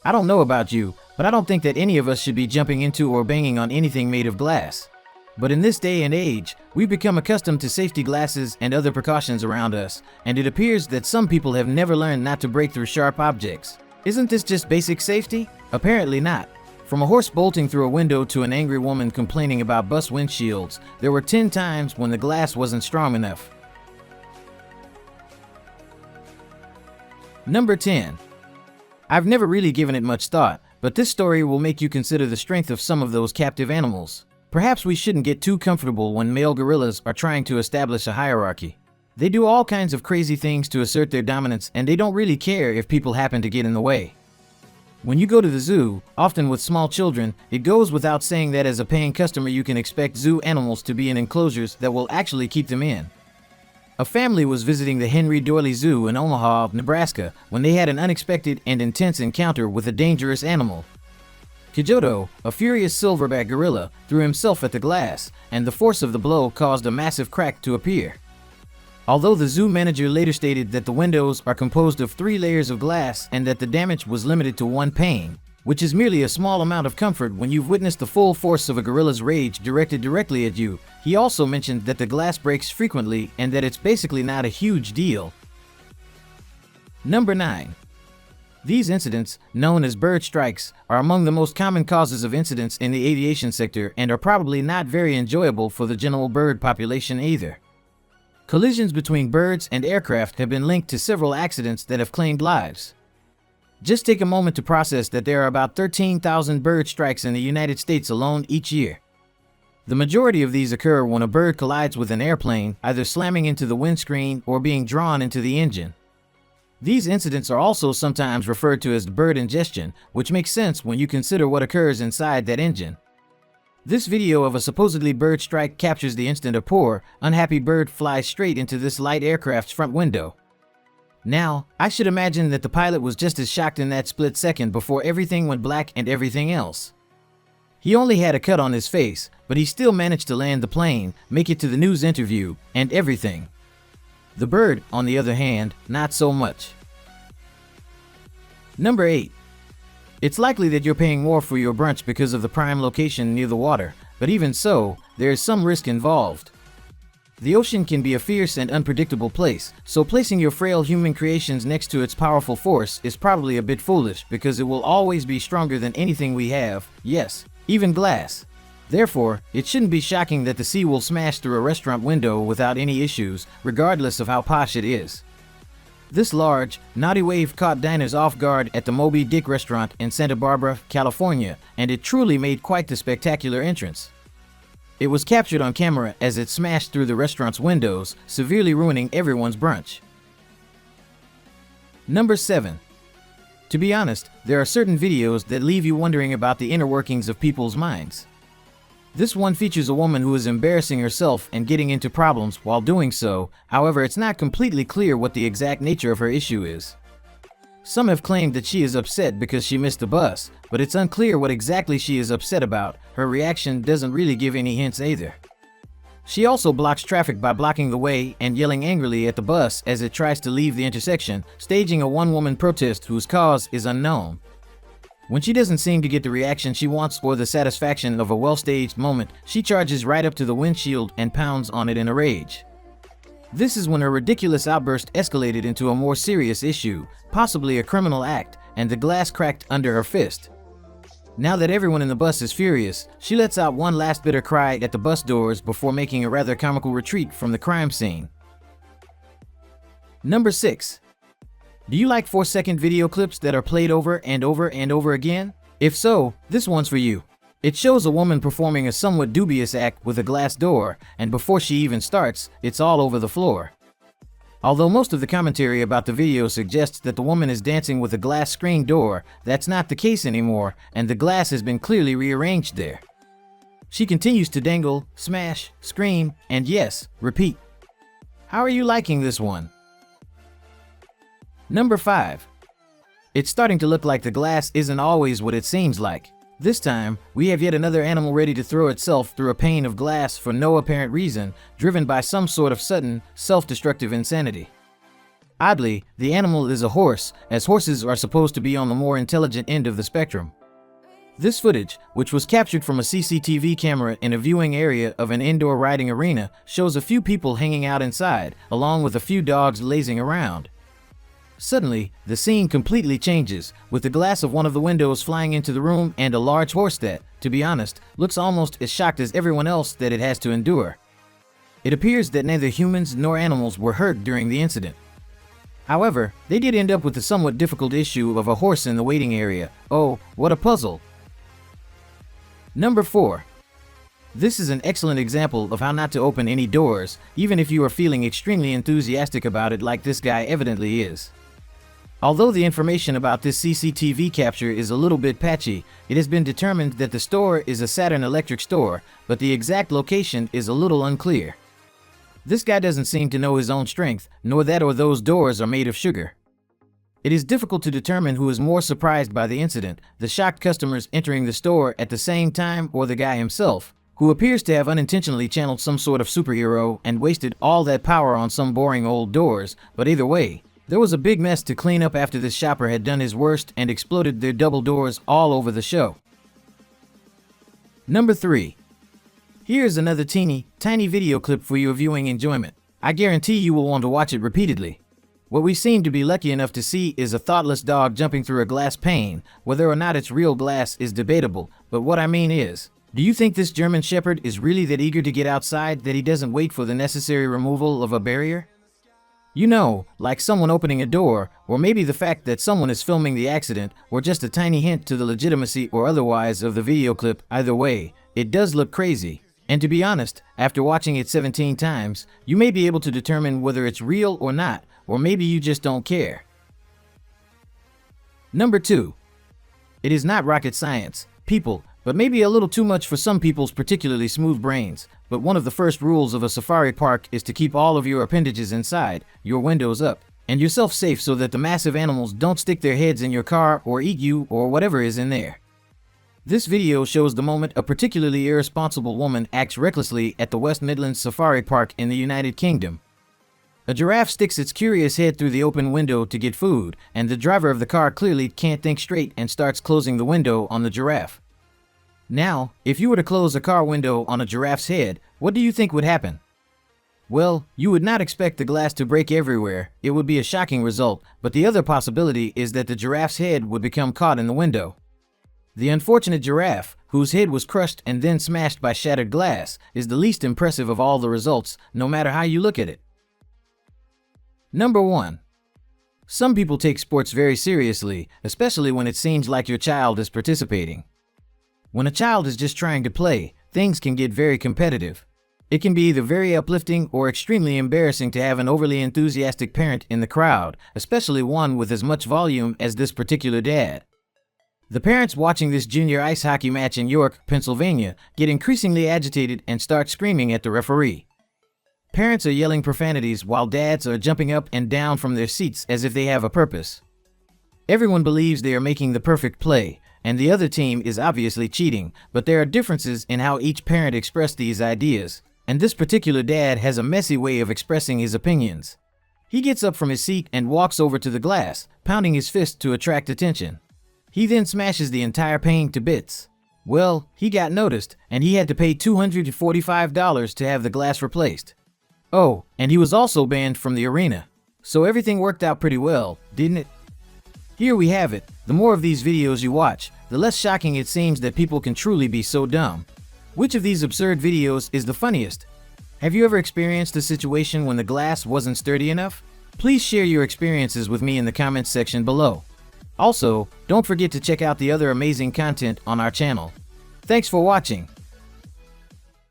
I don't know about you, but I don't think that any of us should be jumping into or banging on anything made of glass. But in this day and age, we've become accustomed to safety glasses and other precautions around us, and it appears that some people have never learned not to break through sharp objects. Isn't this just basic safety? Apparently not. From a horse bolting through a window to an angry woman complaining about bus windshields, there were 10 times when the glass wasn't strong enough. Number 10. I've never really given it much thought, but this story will make you consider the strength of some of those captive animals. Perhaps we shouldn't get too comfortable when male gorillas are trying to establish a hierarchy. They do all kinds of crazy things to assert their dominance, and they don't really care if people happen to get in the way. When you go to the zoo, often with small children, it goes without saying that as a paying customer you can expect zoo animals to be in enclosures that will actually keep them in. A family was visiting the Henry Doyley Zoo in Omaha, Nebraska, when they had an unexpected and intense encounter with a dangerous animal. Kyoto, a furious silverback gorilla, threw himself at the glass, and the force of the blow caused a massive crack to appear. Although the zoo manager later stated that the windows are composed of 3 layers of glass and that the damage was limited to 1 pane, which is merely a small amount of comfort when you've witnessed the full force of a gorilla's rage directed directly at you, he also mentioned that the glass breaks frequently and that it's basically not a huge deal. Number 9. These incidents, known as bird strikes, are among the most common causes of incidents in the aviation sector and are probably not very enjoyable for the general bird population either. Collisions between birds and aircraft have been linked to several accidents that have claimed lives. Just take a moment to process that there are about 13,000 bird strikes in the United States alone each year. The majority of these occur when a bird collides with an airplane, either slamming into the windscreen or being drawn into the engine. These incidents are also sometimes referred to as bird ingestion, which makes sense when you consider what occurs inside that engine. This video of a supposedly bird strike captures the instant a poor, unhappy bird flies straight into this light aircraft's front window. Now, I should imagine that the pilot was just as shocked in that split second before everything went black and everything else. He only had a cut on his face, but he still managed to land the plane, make it to the news interview, and everything. The bird, on the other hand, not so much. Number 8. It's likely that you're paying more for your brunch because of the prime location near the water, but even so, there is some risk involved. The ocean can be a fierce and unpredictable place, so placing your frail human creations next to its powerful force is probably a bit foolish because it will always be stronger than anything we have, yes, even glass. Therefore, it shouldn't be shocking that the sea will smash through a restaurant window without any issues, regardless of how posh it is. This large, naughty wave caught diners off guard at the Moby Dick restaurant in Santa Barbara, California, and it truly made quite the spectacular entrance. It was captured on camera as it smashed through the restaurant's windows, severely ruining everyone's brunch. Number 7. To be honest, there are certain videos that leave you wondering about the inner workings of people's minds. This one features a woman who is embarrassing herself and getting into problems while doing so, however it's not completely clear what the exact nature of her issue is. Some have claimed that she is upset because she missed the bus, but it's unclear what exactly she is upset about. Her reaction doesn't really give any hints either. She also blocks traffic by blocking the way and yelling angrily at the bus as it tries to leave the intersection, staging a one-woman protest whose cause is unknown. When she doesn't seem to get the reaction she wants or the satisfaction of a well-staged moment, she charges right up to the windshield and pounds on it in a rage. This is when her ridiculous outburst escalated into a more serious issue, possibly a criminal act, and the glass cracked under her fist. Now that everyone in the bus is furious, she lets out one last bitter cry at the bus doors before making a rather comical retreat from the crime scene. Number 6. Do you like 4-second video clips that are played over and over and over again? If so, this one's for you. It shows a woman performing a somewhat dubious act with a glass door, and before she even starts, it's all over the floor. Although most of the commentary about the video suggests that the woman is dancing with a glass screen door, that's not the case anymore, and the glass has been clearly rearranged there. She continues to dangle, smash, scream, and yes, repeat. How are you liking this one? Number 5. It's starting to look like the glass isn't always what it seems like. This time, we have yet another animal ready to throw itself through a pane of glass for no apparent reason, driven by some sort of sudden, self-destructive insanity. Oddly, the animal is a horse, as horses are supposed to be on the more intelligent end of the spectrum. This footage, which was captured from a CCTV camera in a viewing area of an indoor riding arena, shows a few people hanging out inside, along with a few dogs lazing around. Suddenly, the scene completely changes, with the glass of one of the windows flying into the room and a large horse that, to be honest, looks almost as shocked as everyone else that it has to endure. It appears that neither humans nor animals were hurt during the incident. However, they did end up with the somewhat difficult issue of a horse in the waiting area. Oh, what a puzzle! Number 4. This is an excellent example of how not to open any doors, even if you are feeling extremely enthusiastic about it like this guy evidently is. Although the information about this CCTV capture is a little bit patchy, it has been determined that the store is a Saturn Electric store, but the exact location is a little unclear. This guy doesn't seem to know his own strength, nor that or those doors are made of sugar. It is difficult to determine who is more surprised by the incident, the shocked customers entering the store at the same time or the guy himself, who appears to have unintentionally channeled some sort of superhero and wasted all that power on some boring old doors, but either way, there was a big mess to clean up after this shopper had done his worst and exploded their double doors all over the show. Number 3. Here's another tiny video clip for your viewing enjoyment. I guarantee you will want to watch it repeatedly. What we seem to be lucky enough to see is a thoughtless dog jumping through a glass pane. Whether or not it's real glass is debatable, but what I mean is, do you think this German Shepherd is really that eager to get outside that he doesn't wait for the necessary removal of a barrier? You know, like someone opening a door, or maybe the fact that someone is filming the accident, or just a tiny hint to the legitimacy or otherwise of the video clip. Either way, it does look crazy. And to be honest, after watching it 17 times, you may be able to determine whether it's real or not, or maybe you just don't care. Number 2. It is not rocket science, people, but maybe a little too much for some people's particularly smooth brains. But one of the first rules of a safari park is to keep all of your appendages inside, your windows up, and yourself safe so that the massive animals don't stick their heads in your car or eat you or whatever is in there. This video shows the moment a particularly irresponsible woman acts recklessly at the West Midlands Safari Park in the United Kingdom. A giraffe sticks its curious head through the open window to get food, and the driver of the car clearly can't think straight and starts closing the window on the giraffe. Now, if you were to close a car window on a giraffe's head, what do you think would happen? Well, you would not expect the glass to break everywhere. It would be a shocking result, but the other possibility is that the giraffe's head would become caught in the window. The unfortunate giraffe, whose head was crushed and then smashed by shattered glass, is the least impressive of all the results, no matter how you look at it. Number 1. Some people take sports very seriously, especially when it seems like your child is participating. When a child is just trying to play, things can get very competitive. It can be either very uplifting or extremely embarrassing to have an overly enthusiastic parent in the crowd, especially one with as much volume as this particular dad. The parents watching this junior ice hockey match in York, Pennsylvania, get increasingly agitated and start screaming at the referee. Parents are yelling profanities while dads are jumping up and down from their seats as if they have a purpose. Everyone believes they are making the perfect play, and the other team is obviously cheating, but there are differences in how each parent express these ideas, and this particular dad has a messy way of expressing his opinions. He gets up from his seat and walks over to the glass, pounding his fist to attract attention. He then smashes the entire pane to bits. Well, he got noticed, and he had to pay $245 to have the glass replaced. Oh, and he was also banned from the arena. So everything worked out pretty well, didn't it? Here we have it. The more of these videos you watch, the less shocking it seems that people can truly be so dumb. Which of these absurd videos is the funniest? Have you ever experienced a situation when the glass wasn't sturdy enough? Please share your experiences with me in the comments section below. Also, don't forget to check out the other amazing content on our channel. Thanks for watching.